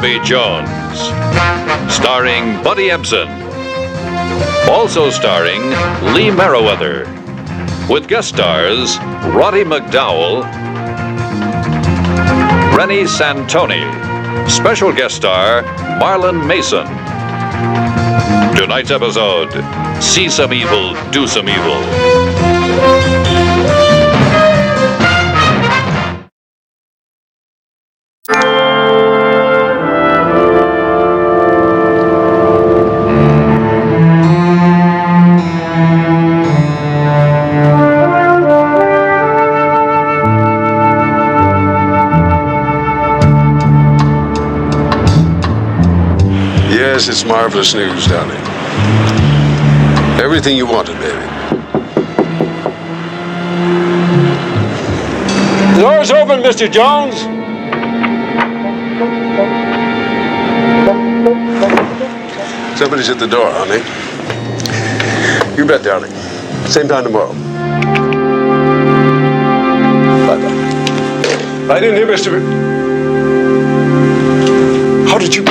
Barnaby Jones, starring Buddy Ebsen. Also starring Lee Merriweather, with guest stars Roddy McDowell, Rennie Santoni, special guest star Marlon Mason. Tonight's episode, See Some Evil, Do Some Evil. Yes, it's marvelous news, darling. Everything you wanted, baby. The door's open, Mr. Jones. Somebody's at the door, honey. You bet, darling. Same time tomorrow. Bye-bye. I didn't hear, Mr. How did you...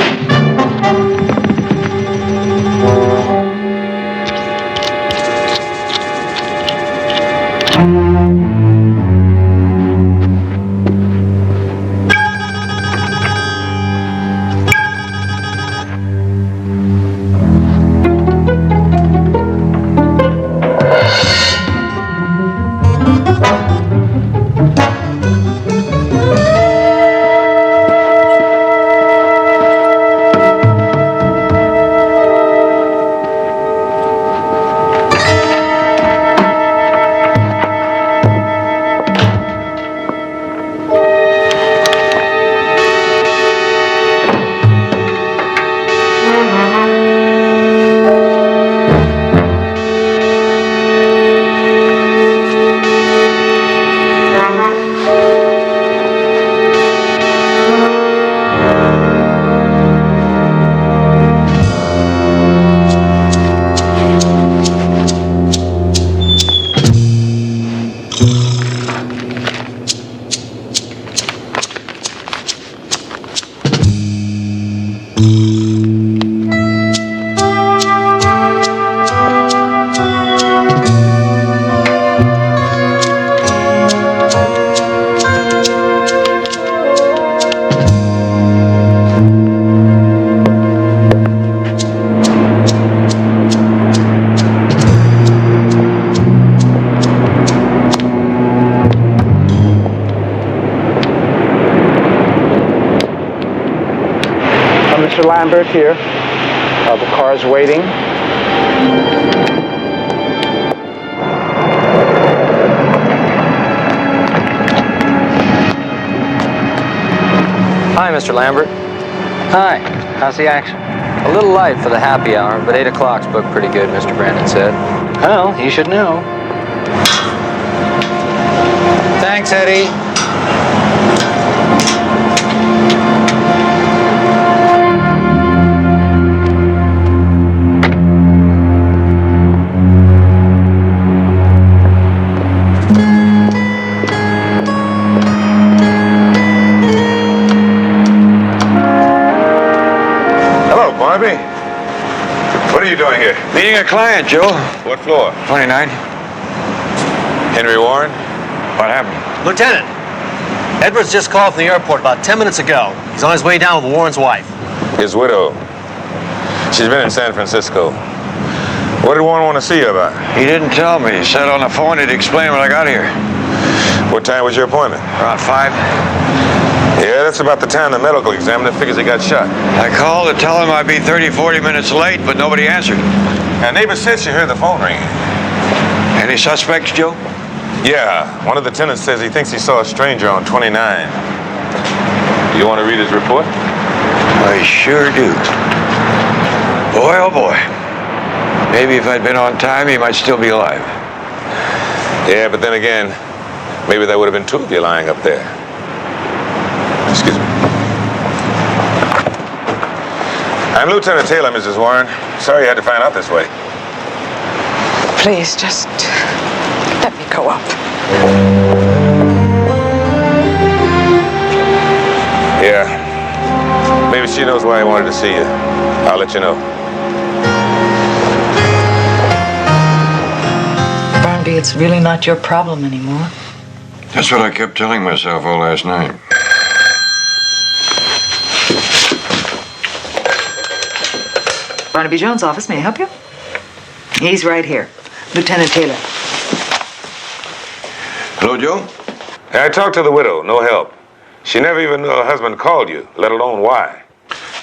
Mr. Lambert here. The car's waiting. Hi, Mr. Lambert. Hi. How's the action? A little light for the happy hour, but 8 o'clock's booked pretty good, Mr. Brandon said. Well, you should know. Thanks, Eddie. Barnaby, what are you doing here? Meeting a client, Joe. What floor? 29. Henry Warren? What happened? Lieutenant, Edwards just called from the airport about 10 minutes ago. He's on his way down with Warren's wife. His widow. She's been in San Francisco. What did Warren want to see you about? He didn't tell me. He said on the phone he'd explain when I got here. What time was your appointment? Around 5. Yeah, that's about the time the medical examiner figures he got shot. I called to tell him I'd be 30, 40 minutes late, but nobody answered. Now, neighbor said she heard the phone ringing. Any suspects, Joe? Yeah, one of the tenants says he thinks he saw a stranger on 29. You want to read his report? I sure do. Boy, oh boy. Maybe if I'd been on time, he might still be alive. Yeah, but then again, maybe there would have been two of you lying up there. Excuse me. I'm Lieutenant Taylor, Mrs. Warren. Sorry you had to find out this way. Please, just let me go up. Yeah. Maybe she knows to see you. I'll let you know. Barnaby, it's really not your problem anymore. That's what I kept telling myself all last night. Barnaby Jones' office, may I help you? He's right here. Lieutenant Taylor. Hello, Joe? Hey, I talked to the widow. No help. She never even knew her husband called you, let alone why.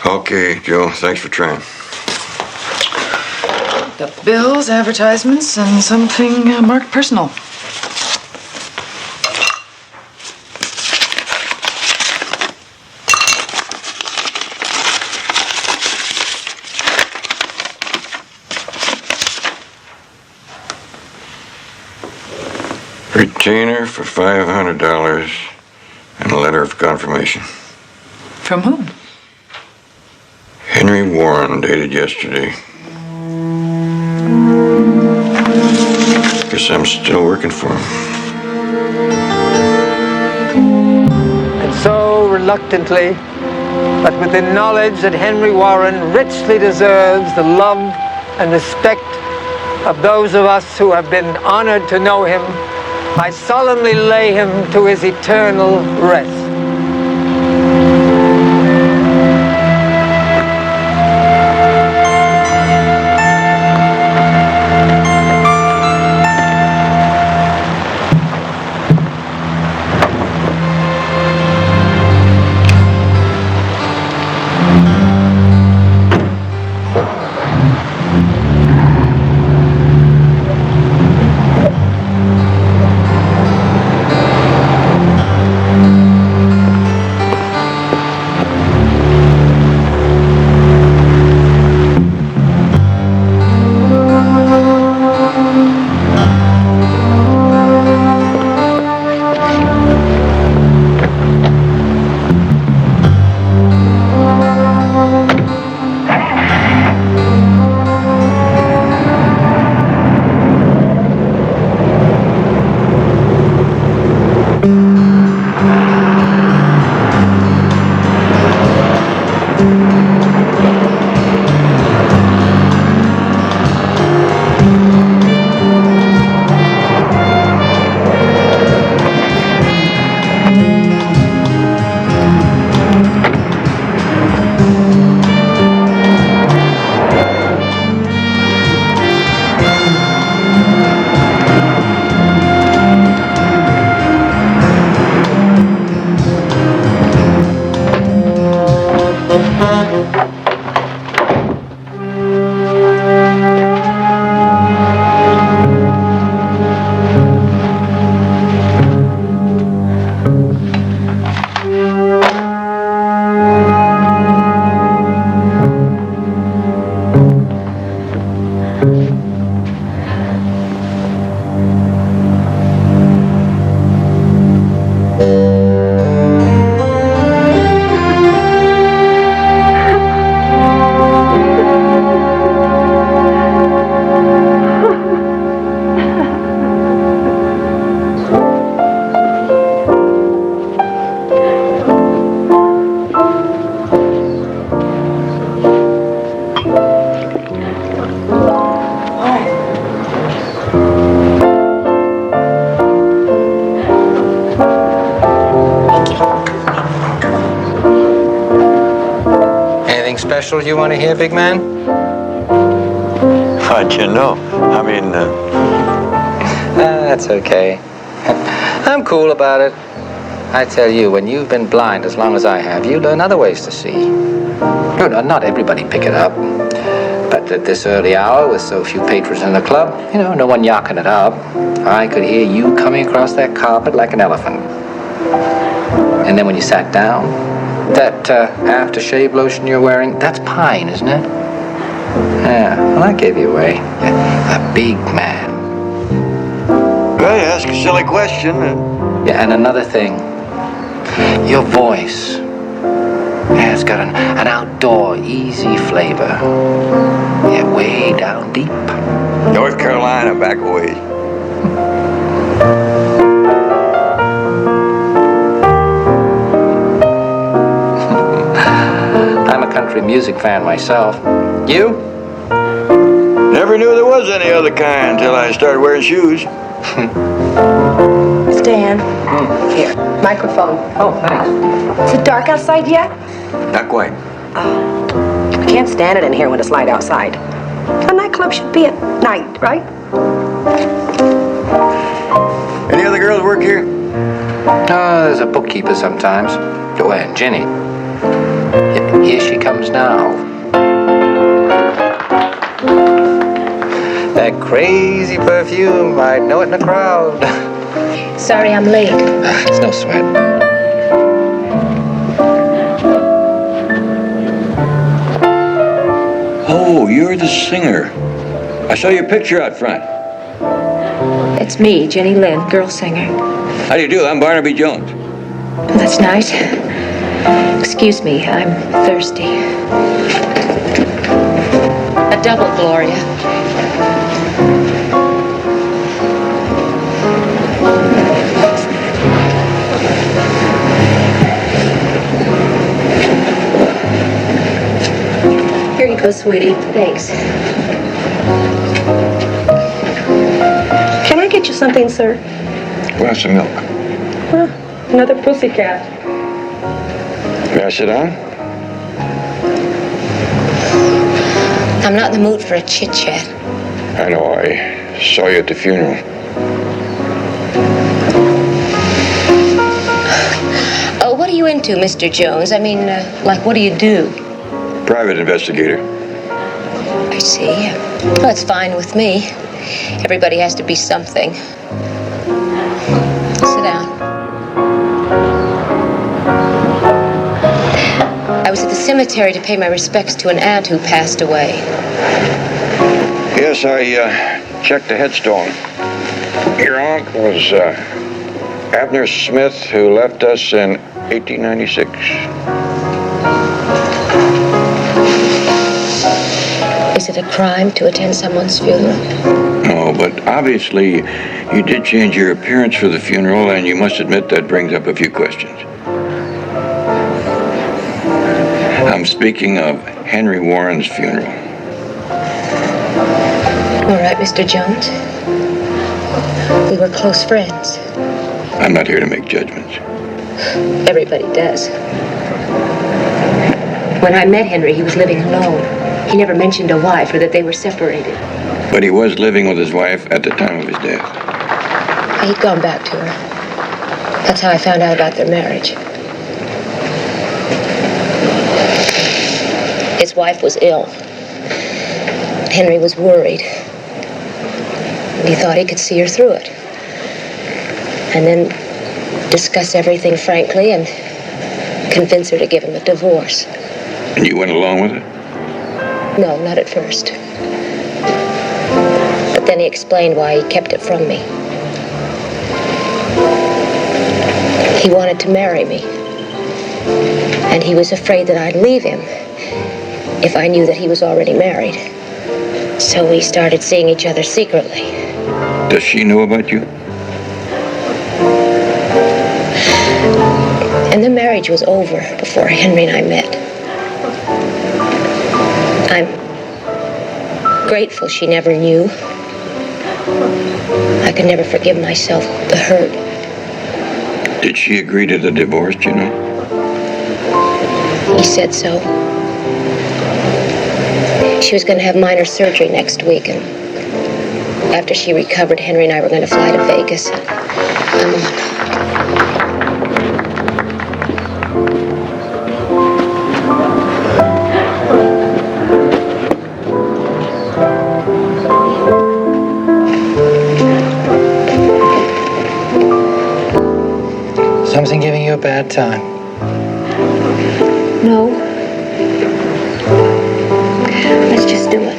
Okay, Joe. Thanks for trying. The bills, advertisements, and something marked personal. Retainer for $500 and a letter of confirmation. From whom? Henry Warren, dated yesterday. Guess I'm still working for him. And so, reluctantly, but with the knowledge that Henry Warren richly deserves the love and respect of those of us who have been honored to know him, I solemnly lay him to his eternal rest. Special you want to hear, big man? How'd you know? I mean, That's okay. I'm cool about it. I tell you, when you've been blind as long as I have, you learn other ways to see. No, not everybody pick it up. But at this early hour, with so few patrons in the club, no one yawking it up, I could hear you coming across that carpet like an elephant. And then when you sat down, that aftershave lotion you're wearing, that's pine, isn't it? Yeah, well, that gave you away. A big man. well, you ask a silly question. Yeah, and another thing. Your voice. Yeah, it's got an outdoor, easy flavor. Yeah, way down deep. North Carolina, back a ways. I'm a country country music fan myself. You? Never knew there was any other kind until I started wearing shoes. Stan, here, microphone. Oh, thanks. Is it dark outside yet? Not quite. I can't stand it in here when it's light outside. A nightclub should be at night, right? Any other girls work here? There's a bookkeeper sometimes. Oh, and Jenny. Here she comes now. That crazy perfume, I'd know it in a crowd. Sorry I'm late. It's no sweat. Oh, you're the singer. I saw your picture out front. It's me, Jenny Lynn, girl singer. How do you do? I'm Barnaby Jones. That's nice. Excuse me, I'm thirsty. A double, Gloria. Here you go, sweetie. Thanks. Can I get you something, sir? Glass of milk. Another pussycat. May I sit down? I'm not in the mood for a chit-chat. I know. I saw you at the funeral. Oh, what are you into, Mr. Jones? I mean, like, what do you do? Private investigator. I see. Well, that's fine with me. Everybody has to be something. Sit down. I was at the cemetery to pay my respects to an aunt who passed away. Yes, I checked the headstone. Your aunt was Abner Smith, who left us in 1896. Is it a crime to attend someone's funeral? No, but obviously you did change your appearance for the funeral, and you must admit that brings up a few questions. I'm speaking of Henry Warren's funeral. All right, Mr. Jones. We were close friends. I'm not here to make judgments. Everybody does. When I met Henry, he was living alone. He never mentioned a wife or that they were separated. But he was living with his wife at the time of his death. He'd gone back to her. That's how I found out about their marriage. His wife was ill. Henry was worried. And he thought he could see her through it. And then discuss everything frankly and convince her to give him a divorce. And you went along with it? No, not at first. But then he explained why he kept it from me. He wanted to marry me. And he was afraid that I'd leave him if I knew that he was already married. So we started seeing each other secretly. Does she know about you? And the marriage was over before Henry and I met. I'm grateful she never knew. I could never forgive myself the hurt. Did she agree to the divorce, do you know? He said so. She was going to have minor surgery next week, and after she recovered, Henry and I were going to fly to Vegas. Something giving you a bad time? No. Let's just do it.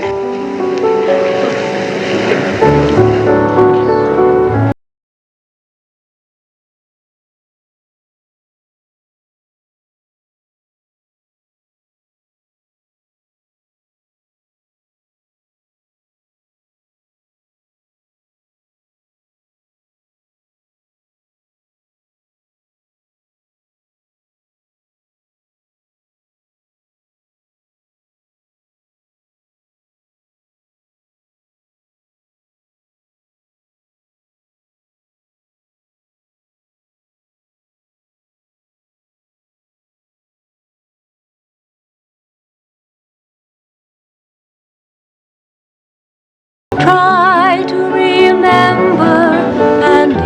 Try to remember, and if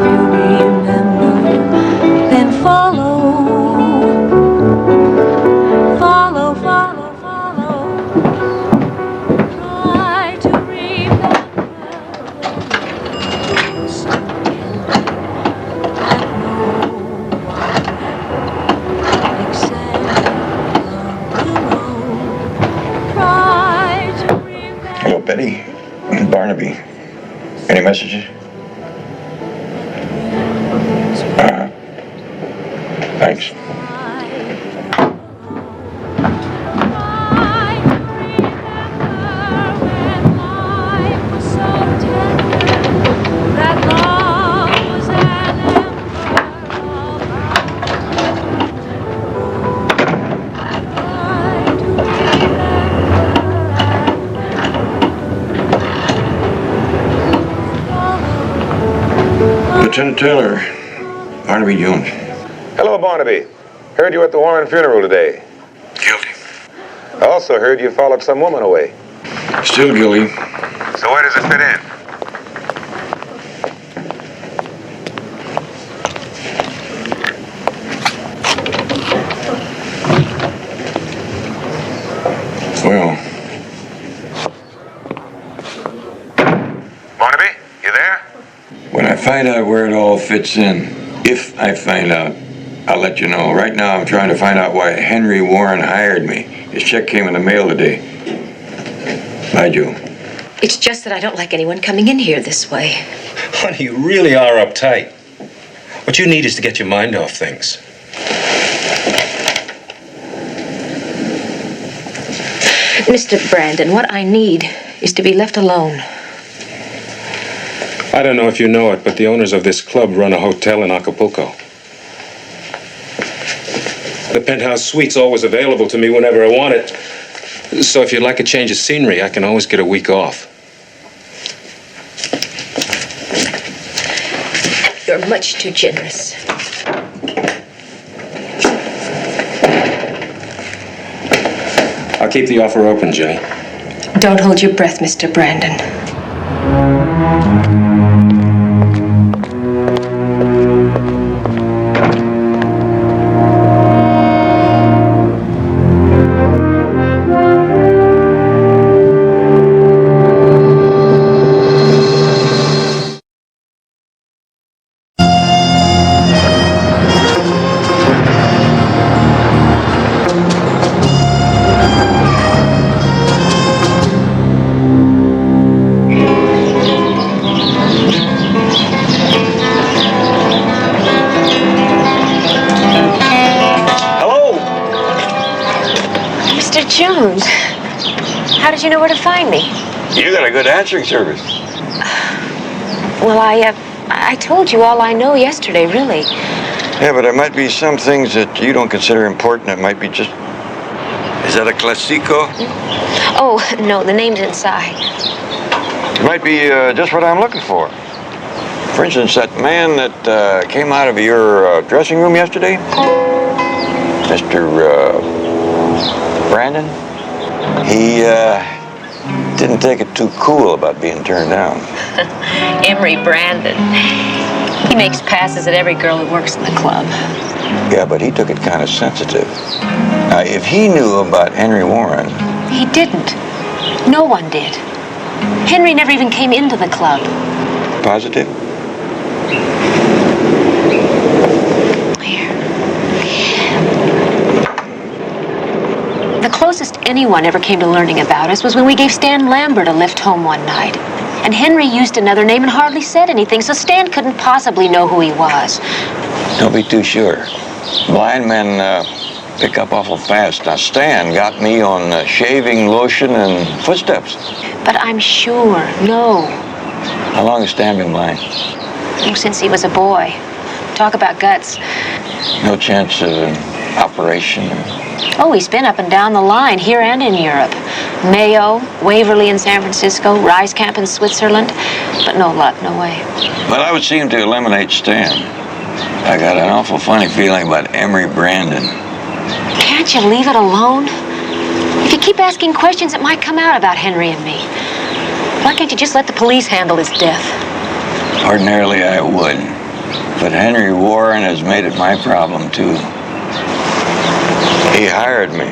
you remember, then follow. Follow, follow, follow. Try to remember when you're so young that no one except love alone. Try to remember. Hello, Betty. Barnaby. Any messages? Thanks. Lieutenant Taylor, Barnaby Jones. Hello, Barnaby. Heard you at the Warren funeral today. Guilty. I also heard you followed some woman away. Still guilty. So where does it fit in? Well, Barnaby, you there? when I find out where it all fits in, if I find out, I'll let you know. Right now, I'm trying to find out why Henry Warren hired me. His check came in the mail today. Bye, Joe. It's just that I don't like anyone coming in here this way. Honey, you really are uptight. What you need is to get your mind off things. Mr. Brandon, what I need is to be left alone. I don't know if you know it, but the owners of this club run a hotel in Acapulco. The penthouse suite's always available to me whenever I want it. So if you'd like a change of scenery, I can always get a week off. You're much too generous. I'll keep the offer open, Jenny. Don't hold your breath, Mr. Brandon. Jones, how did you know where to find me? You got a good answering service. Well, I told you all I know yesterday, really. Yeah, but there might be some things that you don't consider important. It might be just... Is that a classico? Oh, no, the name's inside. It might be just what I'm looking for. For instance, that man that came out of your dressing room yesterday, Mr. Brandon, he didn't take it too cool about being turned down. Emery Brandon. He makes passes at every girl who works in the club. Yeah, but he took it kind of sensitive. Now, if he knew about Henry Warren... He didn't. No one did. Henry never even came into the club. Positive? The closest anyone ever came to learning about us was when we gave Stan Lambert a lift home one night. And Henry used another name and hardly said anything, so Stan couldn't possibly know who he was. Don't be too sure. Blind men pick up awful fast. Now, Stan got me on shaving lotion and footsteps. But I'm sure, no. How long has Stan been blind? Oh, since he was a boy. Talk about guts. No chance of an operation? Oh, he's been up and down the line, here and in Europe. Mayo, Waverly in San Francisco, Rise Camp in Switzerland. But no luck, no way. Well, I would seem to eliminate Stan. I got an awful funny feeling about Emery Brandon. Can't you leave it alone? If you keep asking questions, it might come out about Henry and me. Why can't you just let the police handle his death? Ordinarily, I would. But Henry Warren has made it my problem, too. He hired me.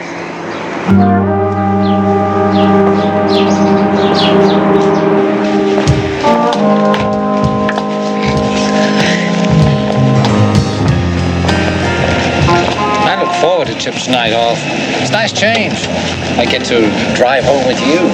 I look forward to Chip's night off. It's a nice change. I get to drive home with you.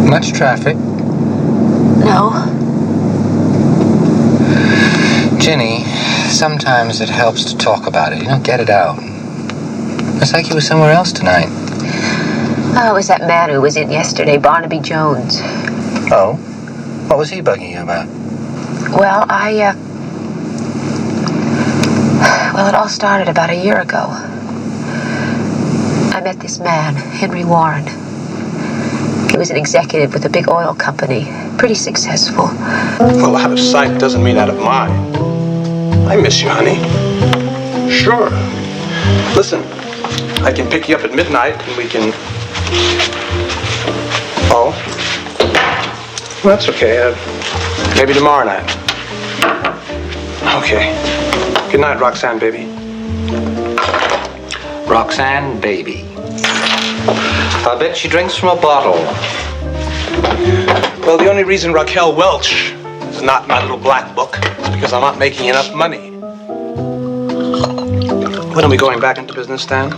Much traffic? No. Ginny, sometimes it helps to talk about it. You don't get it out. It's like you were somewhere else tonight. Oh, it was that man who was in yesterday, Barnaby Jones. Oh? What was he bugging you about? Well, Well, it all started about a year ago. I met this man, Henry Warren. He was an executive with a big oil company. Pretty successful. Well, out of sight doesn't mean out of mind. I miss you, honey. Sure. Listen, I can pick you up at midnight and we can... Oh? Well, that's okay. Maybe tomorrow night. Okay. Good night, Roxanne, baby. Roxanne, baby. I bet she drinks from a bottle. Well, the only reason Raquel Welch is not in my little black book is because I'm not making enough money. When are we going back into business, Stan?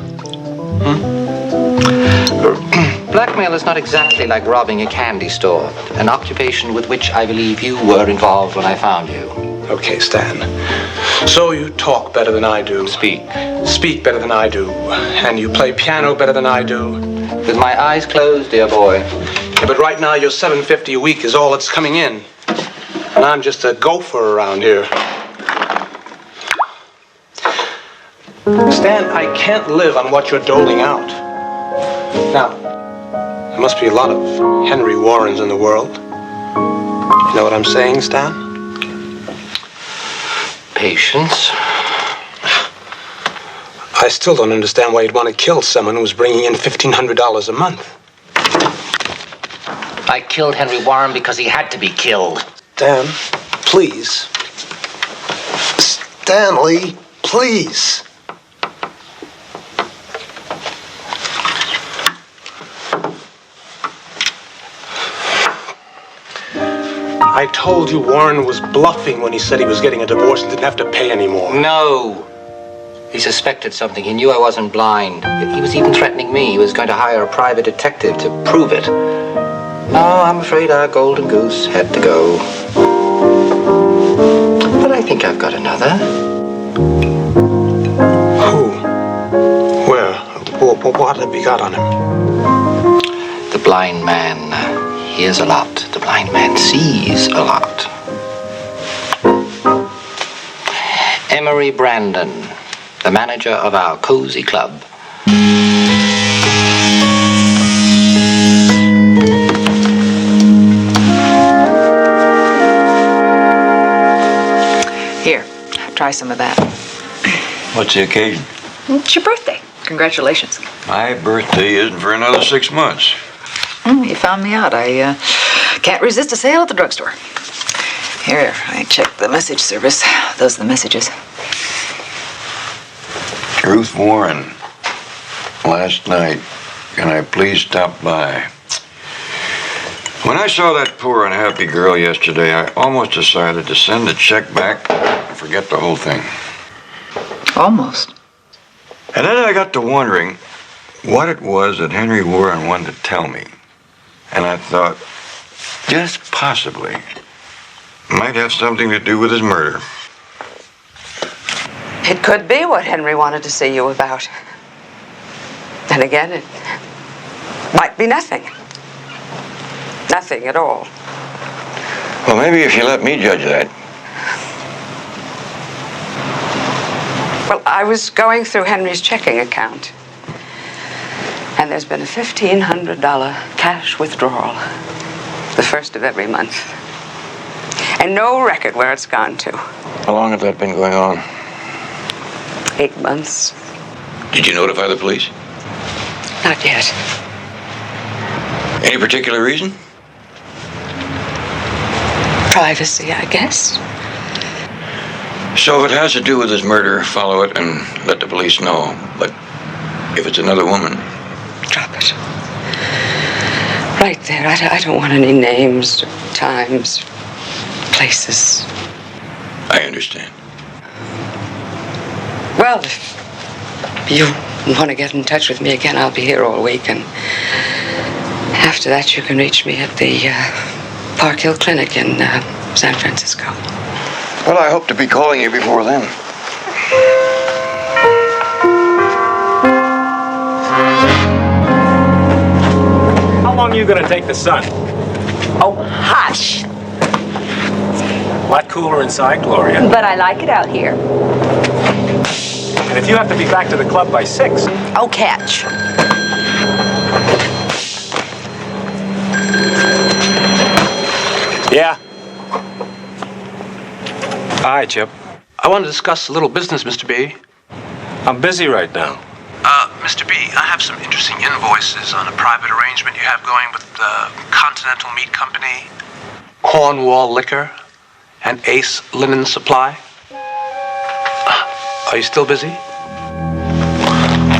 Blackmail is not exactly like robbing a candy store, an occupation with which I believe you were involved when I found you. Okay, Stan. So you talk better than I do. Speak. Speak better than I do. And you play piano better than I do. With my eyes closed, dear boy. Yeah, but right now your $750 a week is all that's coming in. And I'm just a gopher around here. Stan, I can't live on what you're doling out. Now, there must be a lot of Henry Warrens in the world. You know what I'm saying, Stan? Patience. I still don't understand why you'd want to kill someone who's bringing in $1,500 a month. I killed Henry Warren because he had to be killed. Stan, please. Stanley, please. I told you Warren was bluffing when he said he was getting a divorce and didn't have to pay anymore. No. He suspected something. He knew I wasn't blind. He was even threatening me. He was going to hire a private detective to prove it. No, I'm afraid our golden goose had to go. But I think I've got another. Who? Where? What have you got on him? The blind man hears a lot. The blind man sees a lot. Emery Brandon, the manager of our cozy club. Here, try some of that. What's the occasion? It's your birthday. Congratulations. My birthday isn't for another 6 months. You found me out. I can't resist a sale at the drugstore. Here, I checked the message service. Those are the messages. Ruth Warren, last night, can I please stop by? When I saw that poor unhappy girl yesterday, I almost decided to send the check back and forget the whole thing. Almost. And then I got to wondering what it was that Henry Warren wanted to tell me. And I thought, just possibly, might have something to do with his murder. It could be what Henry wanted to see you about. And again, it might be nothing. Nothing at all. Well, maybe if you let me judge that. Well, I was going through Henry's checking account. And And there's been a $1,500 cash withdrawal the first of every month. And no record where it's gone to. How long has that been going on? 8 months. Did you notify the police? Not yet. Any particular reason? Privacy, I guess. So if it has to do with his murder, follow it and let the police know. But if it's another woman... Drop it. Right there. I don't want any names, times, places. I understand. Well, if you want to get in touch with me again, I'll be here all week. And after that, you can reach me at the Park Hill Clinic in San Francisco. Well, I hope to be calling you before then. How long are you going to take the sun? Oh, hush. A lot cooler inside, Gloria. But I like it out here. And if you have to be back to the club by 6... Oh, catch. Yeah. Hi, Chip. I want to discuss a little business, Mr. B. I'm busy right now. Mr. B, I have some interesting invoices on a private arrangement you have going with the Continental Meat Company, Cornwall Liquor, and Ace Linen Supply. Are you still busy?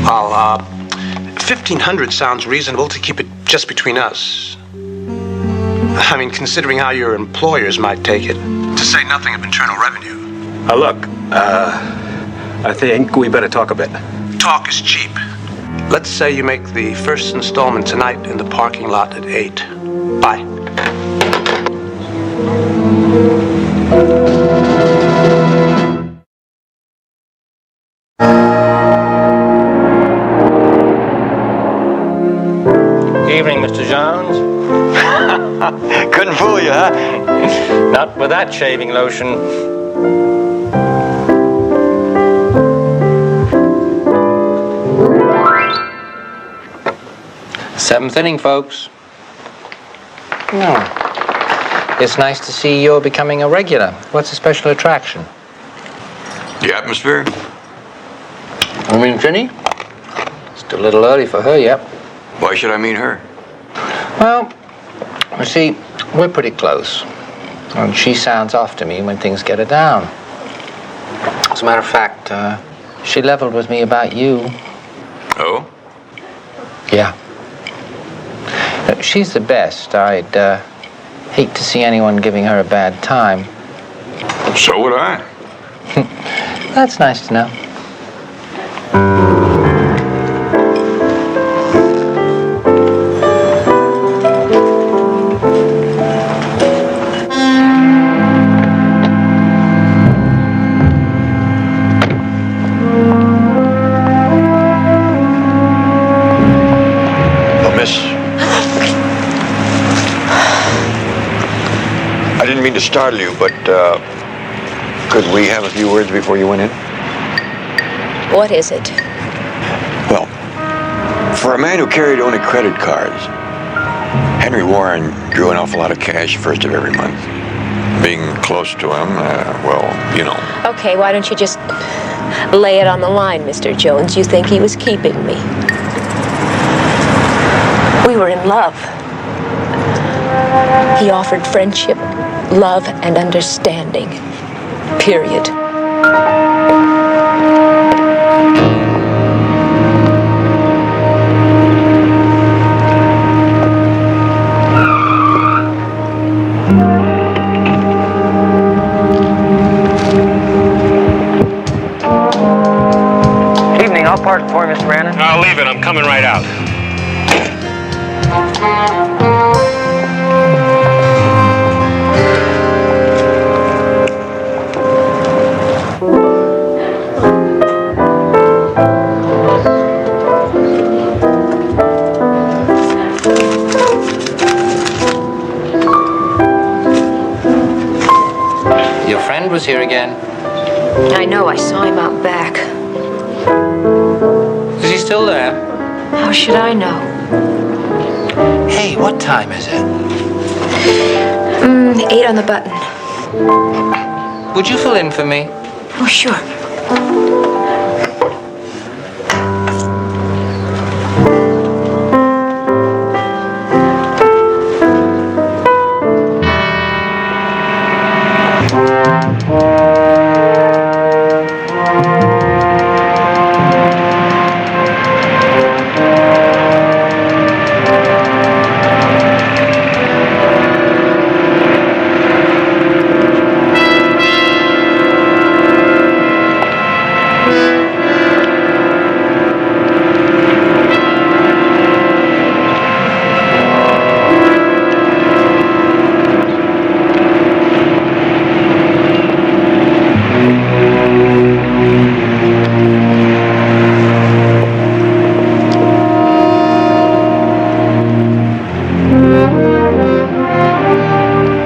Well, 1,500 sounds reasonable to keep it just between us. I mean, considering how your employers might take it, to say nothing of internal revenue. Look, I think we better talk a bit. Talk is cheap. Let's say you make the first installment tonight in the parking lot at 8. Bye. Evening, Mr. Jones. Couldn't fool you, huh? Not with that shaving lotion. Seventh inning, folks. It's nice to see you're becoming a regular. What's the special attraction? The atmosphere? I mean, Ginny? Still a little early for her yet. Why should I meet her? Well, you see, we're pretty close. And she sounds off to me when things get her down. As a matter of fact, she leveled with me about you. Oh? Yeah. She's the best. I'd hate to see anyone giving her a bad time. So would I. That's nice to know. I didn't mean to startle you, but could we have a few words before you went in? What is it? Well, for a man who carried only credit cards, Henry Warren drew an awful lot of cash first of every month. Being close to him, well, you know. Okay, why don't you just lay it on the line, Mr. Jones? You think he was keeping me? We were in love. He offered friendship, love, and understanding. Period. Evening, I'll park for you, Mr. Brandon. I'll leave it. I'm coming right out. Your friend was here again. I know, I saw him out back. Is he still there? How should I know? Hey, what time is it? 8 on the button. Would you fill in for me? Oh, sure.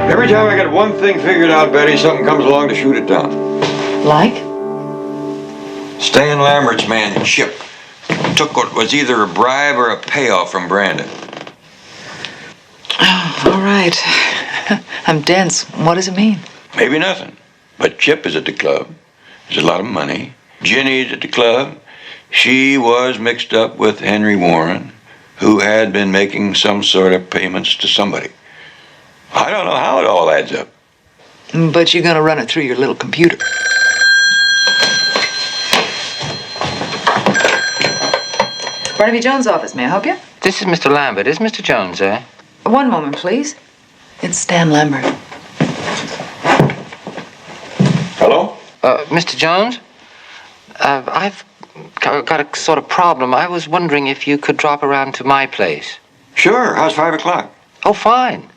Every time I get one thing figured out, Betty, something comes along to shoot it down. Like? Stan Lambert's man, Chip, took what was either a bribe or a payoff from Brandon. Oh, all right. I'm dense. What does it mean? Maybe nothing. But Chip is at the club. There's a lot of money. Ginny's at the club. She was mixed up with Henry Warren, who had been making some sort of payments to somebody. I don't know how it all adds up. But you're going to run it through your little computer. Barnaby Jones' office. May I help you? This is Mr. Lambert. Is Mr. Jones there? One moment, please. It's Stan Lambert. Hello? Mr. Jones? I've got a sort of problem. I was wondering if you could drop around to my place. Sure. How's 5 o'clock? Oh, fine.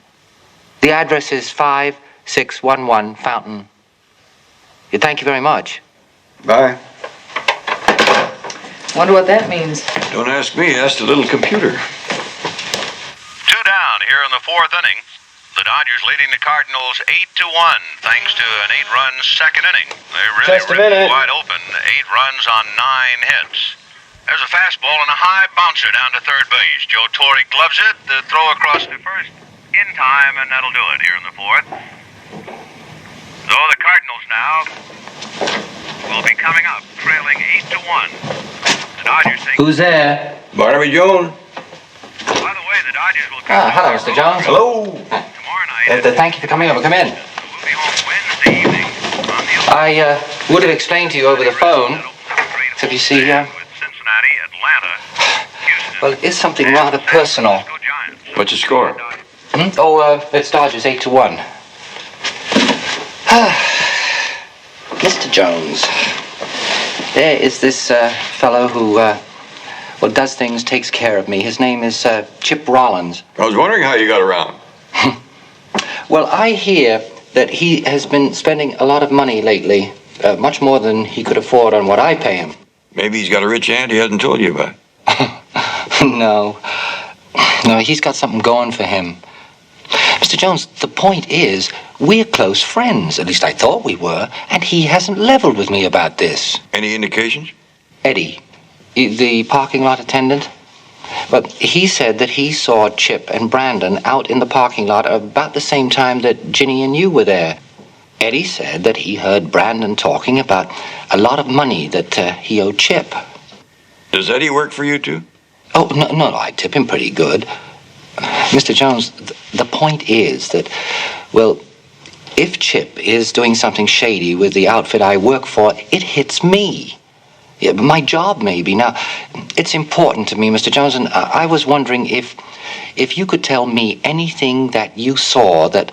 The address is 5611 Fountain. Yeah, thank you very much. Bye. Wonder what that means. Don't ask me. Ask the little computer. 2 down here in the 4th inning. The Dodgers leading the Cardinals 8-1 thanks to an 8-run second inning. They really ripped it wide open. 8 runs on 9 hits. There's a fastball and a high bouncer down to third base. Joe Torre gloves it. The throw across to first in time, and that'll do it here in the 4th. So the Cardinals now will be coming up, trailing 8-1. The Dodgers take... Who's there? Barnaby Jones. By the way, the Dodgers will... Hello, Mr. Jones. Hello. Thank you for coming over. Come in. I would have explained to you over the phone, except you see, well, it is something rather personal. What's the score? Oh, it's Dodgers 8-1. Mr. Jones, there is this fellow who, well, does things, takes care of me. His name is Chip Rollins. I was wondering how you got around. Well, I hear that he has been spending a lot of money lately, much more than he could afford on what I pay him. Maybe he's got a rich aunt he hasn't told you about. No, he's got something going for him. Mr. Jones, the point is, we're close friends. At least I thought we were, and he hasn't leveled with me about this. Any indications? Eddie, the parking lot attendant. But he said that he saw Chip and Brandon out in the parking lot about the same time that Ginny and you were there. Eddie said that he heard Brandon talking about a lot of money that he owed Chip. Does Eddie work for you, too? Oh, no, I tip him pretty good. Mr. Jones, the point is that, well, if Chip is doing something shady with the outfit I work for, it hits me. Yeah, my job, maybe. Now, it's important to me, Mr. Jones, and I was wondering if you could tell me anything that you saw that,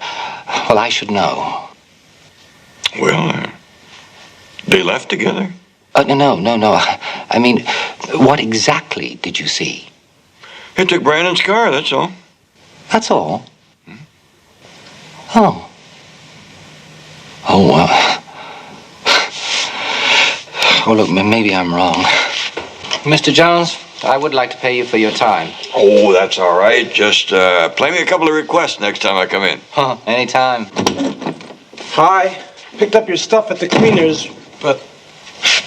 well, I should know. Well, they left together. No. I mean, what exactly did you see? He took Brandon's car, that's all. That's all? Oh. Oh, well. Oh, look, maybe I'm wrong. Mr. Jones, I would like to pay you for your time. Oh, that's all right. Just play me a couple of requests next time I come in. Anytime. Hi. Picked up your stuff at the cleaners, but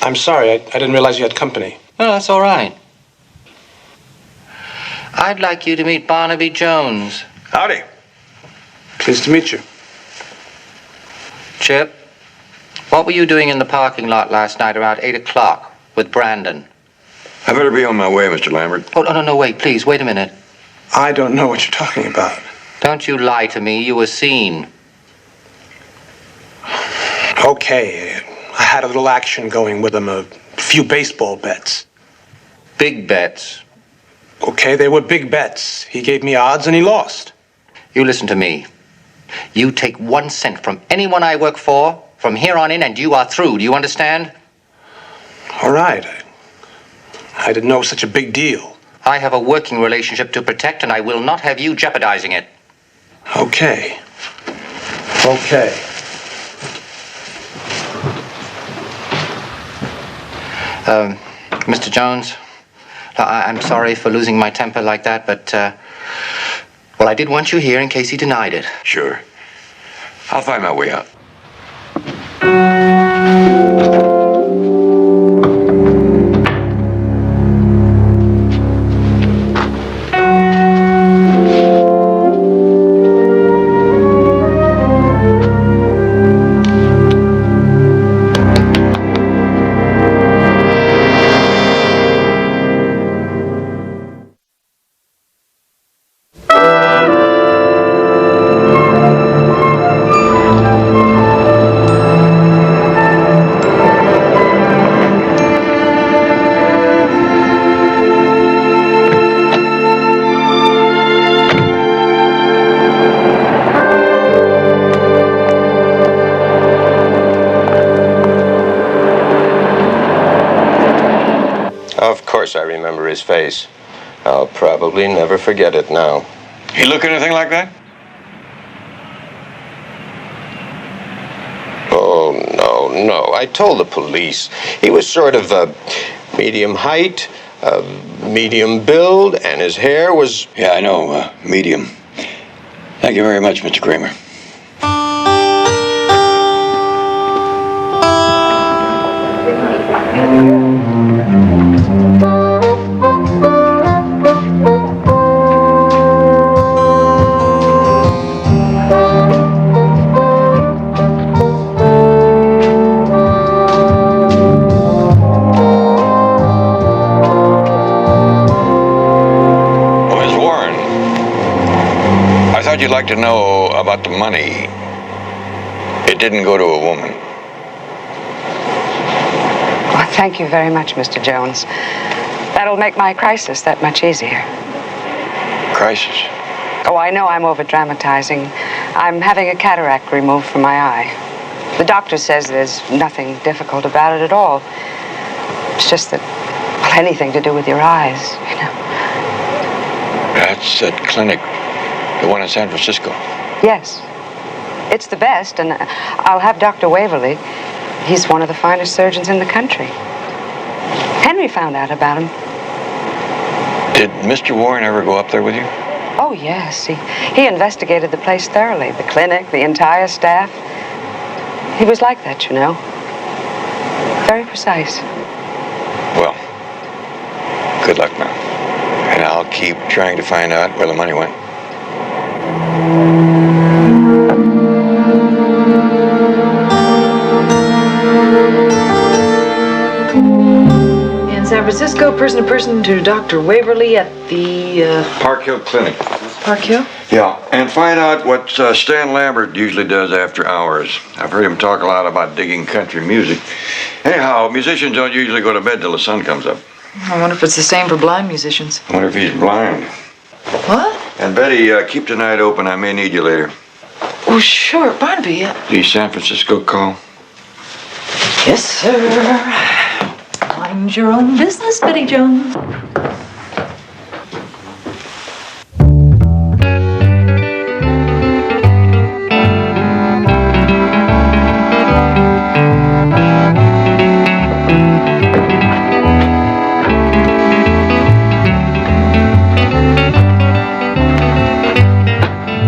I'm sorry. I didn't realize you had company. No, that's all right. I'd like you to meet Barnaby Jones. Howdy. Pleased to meet you. Chip, what were you doing in the parking lot last night around 8 o'clock with Brandon? I better be on my way, Mr. Lambert. Oh, no, wait, please, wait a minute. I don't know what you're talking about. Don't you lie to me. You were seen. Okay, I had a little action going with him, a few baseball bets. Big bets. Okay, they were big bets. He gave me odds and he lost. You listen to me. You take 1 cent from anyone I work for from here on in and you are through. Do you understand? All right. I didn't know it was such a big deal. I have a working relationship to protect and I will not have you jeopardizing it. Okay. Okay. Mr. Jones, I'm sorry for losing my temper like that, but, well, I did want you here in case he denied it. Sure. I'll find my way out. I remember his face. I'll probably never forget it now. He look anything like that? Oh, no. I told the police. He was sort of medium height, medium build, and his hair was... Yeah, I know, medium. Thank you very much, Mr. Kramer. You'd like to know about the money. It didn't go to a woman. Well, thank you very much, Mr. Jones. That'll make my crisis that much easier. Crisis? Oh, I know I'm over-dramatizing. I'm having a cataract removed from my eye. The doctor says there's nothing difficult about it at all. It's just that, well, anything to do with your eyes, you know. That's that clinic. The one in San Francisco? Yes. It's the best, and I'll have Dr. Waverly. He's one of the finest surgeons in the country. Henry found out about him. Did Mr. Warren ever go up there with you? Oh, yes. He investigated the place thoroughly. The clinic, the entire staff. He was like that, you know. Very precise. Well, good luck now. And I'll keep trying to find out where the money went. In San Francisco, person to person to Dr. Waverly at the Park Hill Clinic. Park Hill? Yeah, and find out what Stan Lambert usually does after hours. I've heard him talk a lot about digging country music. Anyhow, musicians don't usually go to bed till the sun comes up. I wonder if it's the same for blind musicians. I wonder if he's blind. What? And Betty, keep tonight open. I may need you later. Oh, sure, Barnaby. The San Francisco call? Yes, sir. Mind your own business, Buddy Jones.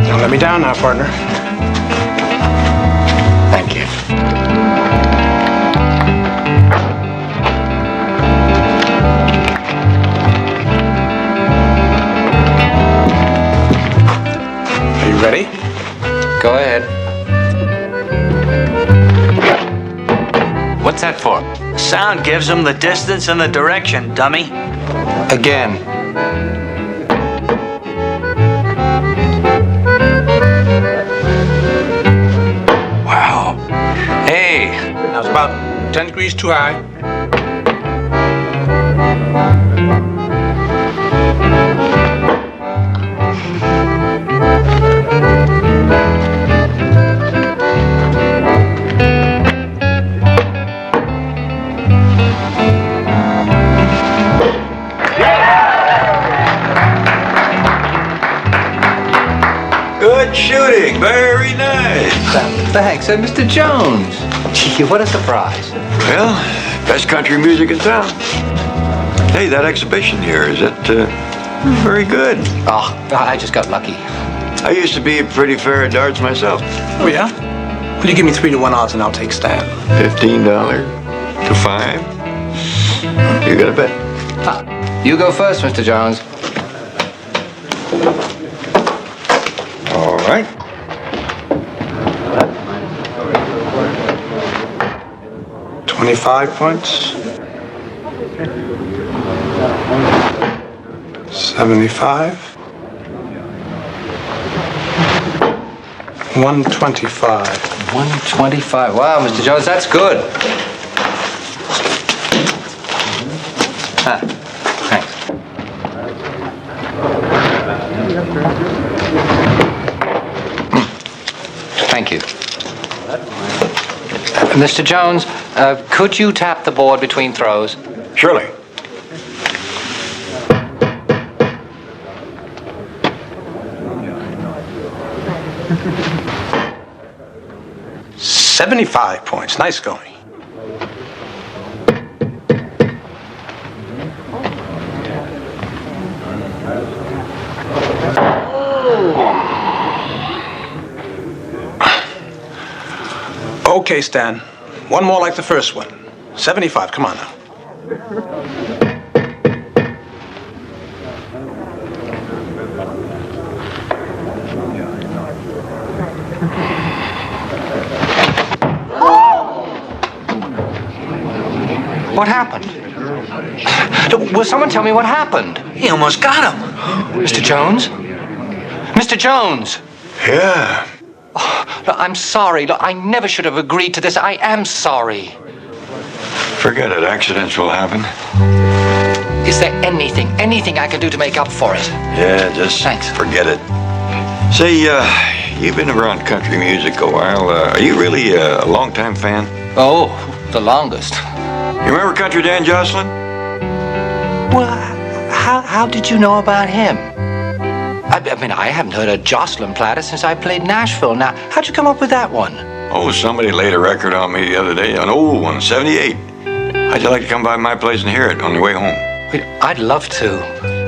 Don't let me down now, partner. Thank you. What's that for? Sound gives them the distance and the direction, dummy. Again. Wow. Hey, that was about 10 degrees too high. Good shooting. Very nice. Thanks, Mr. Jones. Gee, what a surprise. Well, best country music in town. Hey, that exhibition here, is it very good? Oh, I just got lucky. I used to be pretty fair at darts myself. Oh, yeah? Will you give me 3-to-1 odds and I'll take Stan? $15 to 5. You got a bet? You go first, Mr. Jones. All right. $25 points. 75. 125. 125. Wow, Mr. Jones, that's good. Thanks. Thank you. Mr. Jones, could you tap the board between throws? Surely. $75 points. Nice going. Okay, Stan. One more like the first one. 75. Come on now. What happened? Will someone tell me what happened? He almost got him. Mr. Jones? Mr. Jones! Yeah. Look, I'm sorry. Look, I never should have agreed to this. I am sorry. Forget it. Accidents will happen. Is there anything I can do to make up for it? Yeah, just forget it. Say, you've been around country music a while. Are you really a longtime fan? Oh, the longest. You remember Country Dan Jocelyn? Well, how did you know about him? I mean, I haven't heard a Jocelyn platter since I played Nashville. Now, how'd you come up with that one? Oh, somebody laid a record on me the other day, an old one, 78. How'd you like to come by my place and hear it on your way home? I'd love to.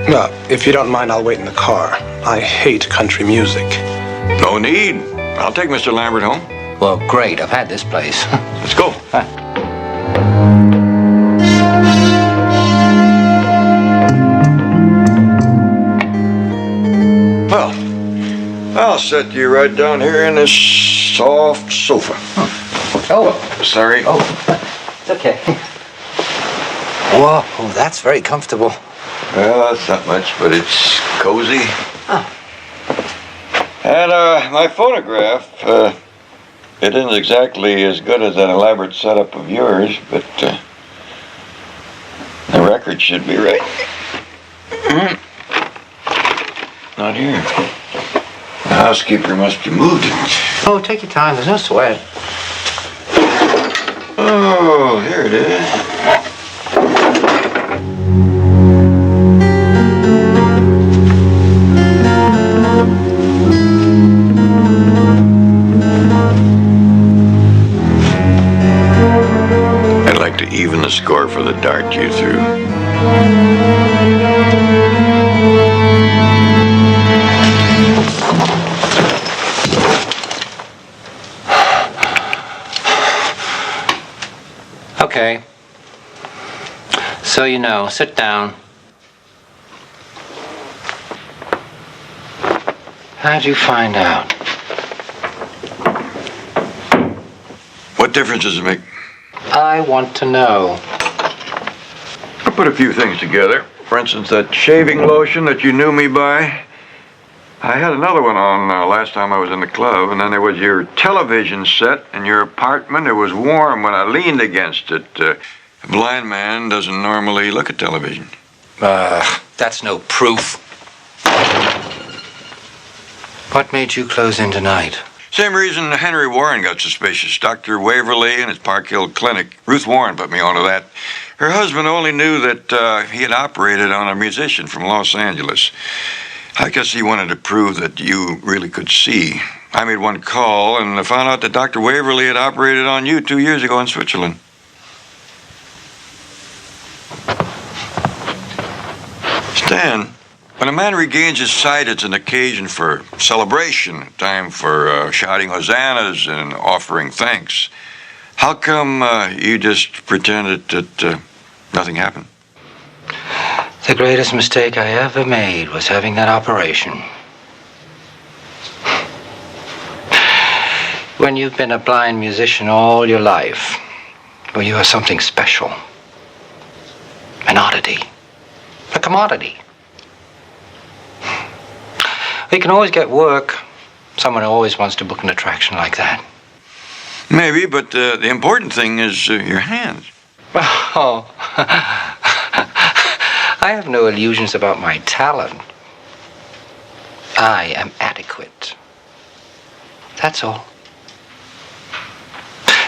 Well, if you don't mind, I'll wait in the car. I hate country music. No need. I'll take Mr. Lambert home. Well, great. I've had this place. Let's go. Well, I'll set you right down here in this soft sofa. Oh. Sorry. Oh, it's okay. Whoa, oh, that's very comfortable. Well, that's not much, but it's cozy. Oh. And my phonograph, it isn't exactly as good as that elaborate setup of yours, but the record should be right. Not here. The housekeeper must have moved it. Oh, take your time. There's no sweat. Oh, here it is. I'd like to even the score for the dart you threw. Okay. So you know, sit down. How'd you find out? What difference does it make? I want to know. I put a few things together. For instance, that shaving lotion that you knew me by. I had another one on last time I was in the club, and then there was your television set in your apartment. It was warm when I leaned against it. A blind man doesn't normally look at television. That's no proof. What made you close in tonight? Same reason Henry Warren got suspicious. Dr. Waverly and his Park Hill clinic. Ruth Warren put me onto that. Her husband only knew that he had operated on a musician from Los Angeles. I guess he wanted to prove that you really could see. I made one call and found out that Dr. Waverly had operated on you 2 years ago in Switzerland. Stan, when a man regains his sight, it's an occasion for celebration, a time for shouting hosannas and offering thanks. How come you just pretended that nothing happened? The greatest mistake I ever made was having that operation. When you've been a blind musician all your life, well, you are something special. An oddity. A commodity. You can always get work. Someone always wants to book an attraction like that. Maybe, but the important thing is your hands. Oh. I have no illusions about my talent. I am adequate. That's all.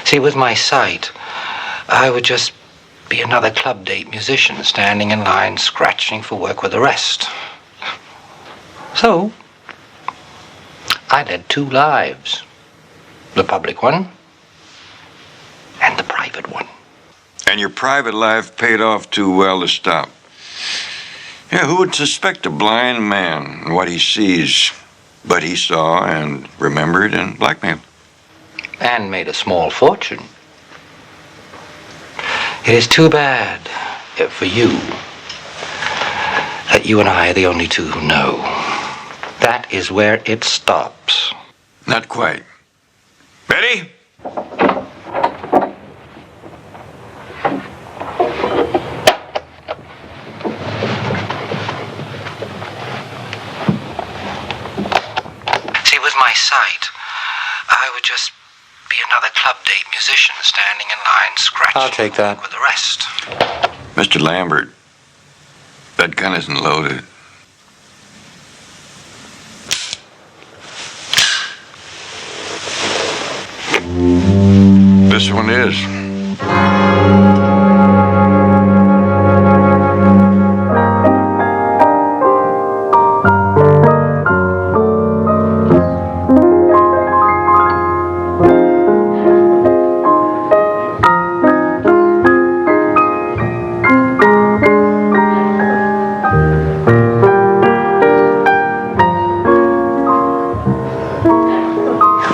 See, with my sight, I would just be another club date musician standing in line scratching for work with the rest. So, I led two lives. The public one and the private one. And your private life paid off too well to stop. Yeah, who would suspect a blind man and what he sees, but he saw and remembered and blackmailed? And made a small fortune. It is too bad for you that you and I are the only two who know. That is where it stops. Not quite. Betty? See, with my sight, I would just be another club date musician standing in line scratching I'll take that. with the rest. Mr. Lambert, that gun isn't loaded. This one is.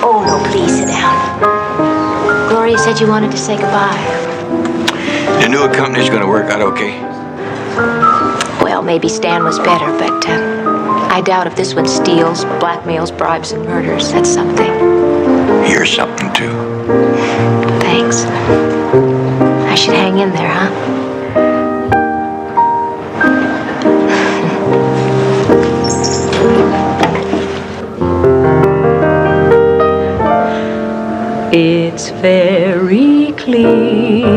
Oh, no, please sit down. Gloria said you wanted to say goodbye. You knew a company's gonna work out okay? Well, maybe Stan was better, but I doubt if this one steals, blackmails, bribes, and murders. That's something. You're something, too. Thanks. I should hang in there, huh? It's very clear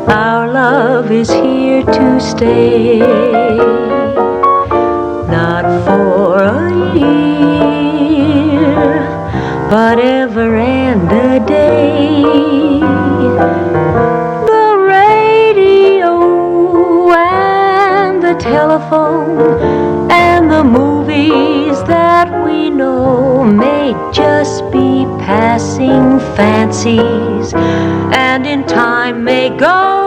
our love is here to stay, not for a year, but ever and a day. The radio and the telephone and the movies that we know may just be passing fancies, and in time may go